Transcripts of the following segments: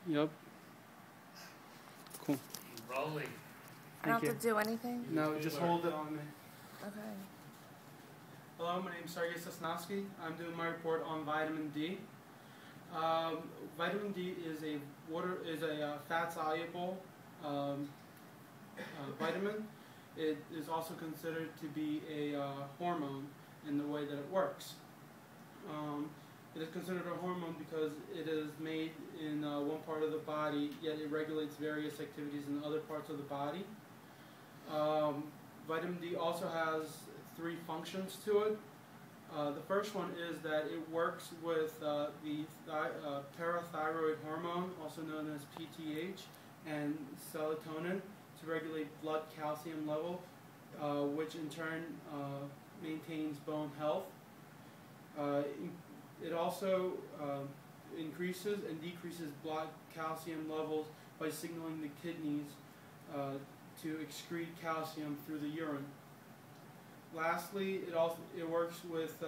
Yep. Cool. Rolling. I don't have to do anything? No, just hold it on me. Okay. Hello, my name is Sergey Sosnovsky. I'm doing my report on vitamin D. Vitamin D is a fat-soluble vitamin. It is also considered to be a hormone in the way that it works. It is considered a hormone because it is made in one part of the body, yet it regulates various activities in other parts of the body. Vitamin D also has three functions to it. The first one is that it works with the parathyroid hormone, also known as PTH, and serotonin to regulate blood calcium level, which in turn maintains bone health. It also increases and decreases blood calcium levels by signaling the kidneys to excrete calcium through the urine. Lastly, it works with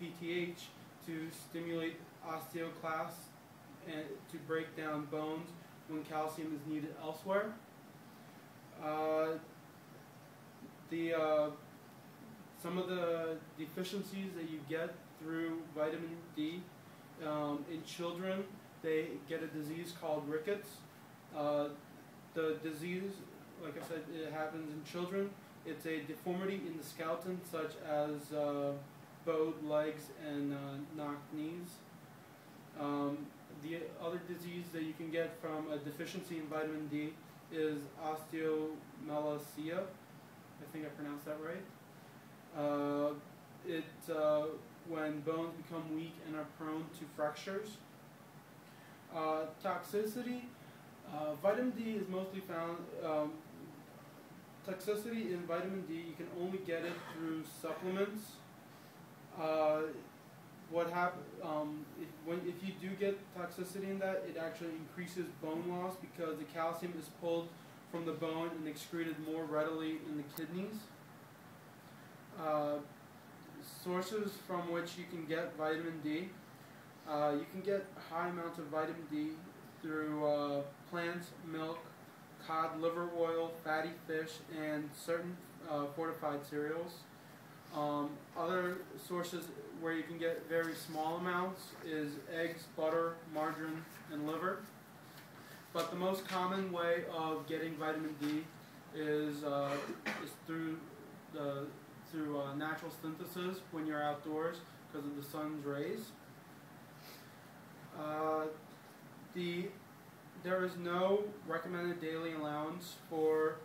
PTH to stimulate osteoclasts and to break down bones when calcium is needed elsewhere. Some of the deficiencies that you get through vitamin D in children, they get a disease called rickets. The disease, like I said, it happens in children. It's a deformity in the skeleton, such as bowed legs and knocked knees. The other disease that you can get from a deficiency in vitamin D is osteomalacia. I think I pronounced that right. When bones become weak and are prone to fractures. Toxicity. Vitamin D is mostly found. Toxicity in vitamin D, you can only get it through supplements. If you do get toxicity in that, it actually increases bone loss because the calcium is pulled from the bone and excreted more readily in the kidneys. Sources from which you can get vitamin D. You can get high amounts of vitamin D through plants, milk, cod liver oil, fatty fish, and certain fortified cereals. Other sources where you can get very small amounts is eggs, butter, margarine, and liver. But the most common way of getting vitamin D is through natural synthesis when you're outdoors because of the sun's rays. There is no recommended daily allowance for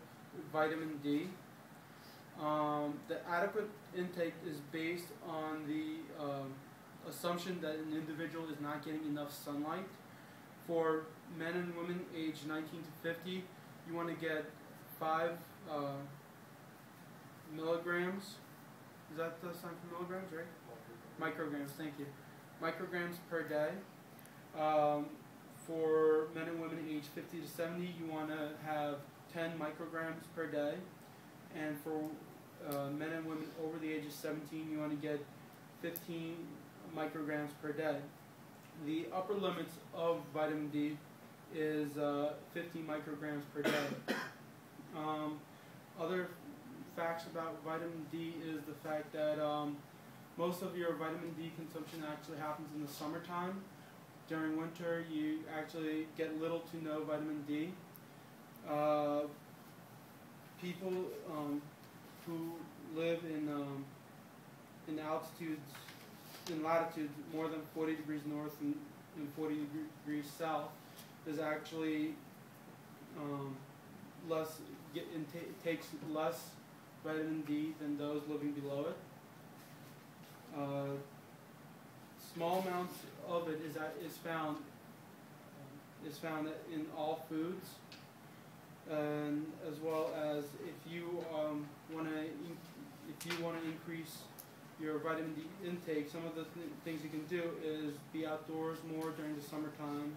vitamin D. The adequate intake is based on the assumption that an individual is not getting enough sunlight. For men and women aged 19 to 50, you want to get 5 milligrams. Is that the sign for milligrams, right? Micrograms, thank you. Micrograms per day. For men and women aged 50 to 70, you want to have 10 micrograms per day. And for men and women over the age of 17, you want to get 15 micrograms per day. The upper limits of vitamin D is 50 micrograms per day. Other facts about vitamin D is the fact that most of your vitamin D consumption actually happens in the summertime. During winter, you actually get little to no vitamin D. People who live in altitudes, in latitudes more than 40 degrees north and 40 degrees south, is actually takes less vitamin D than those living below it. Small amounts of it is found in all foods, and as well as if you want to increase your vitamin D intake, some of the things you can do is be outdoors more during the summertime,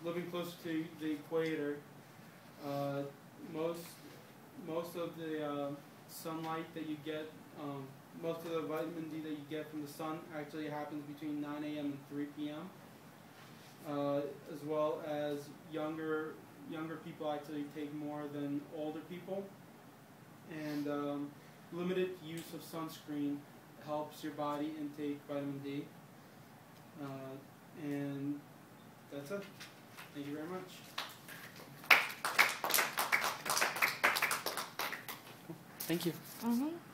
living close to the equator. Most of the sunlight that you get, most of the vitamin D that you get from the sun actually happens between 9 a.m. and 3 p.m. As as younger people actually take more than older people. And limited use of sunscreen helps your body intake vitamin D. And that's it. Thank you very much. Thank you. Mm-hmm.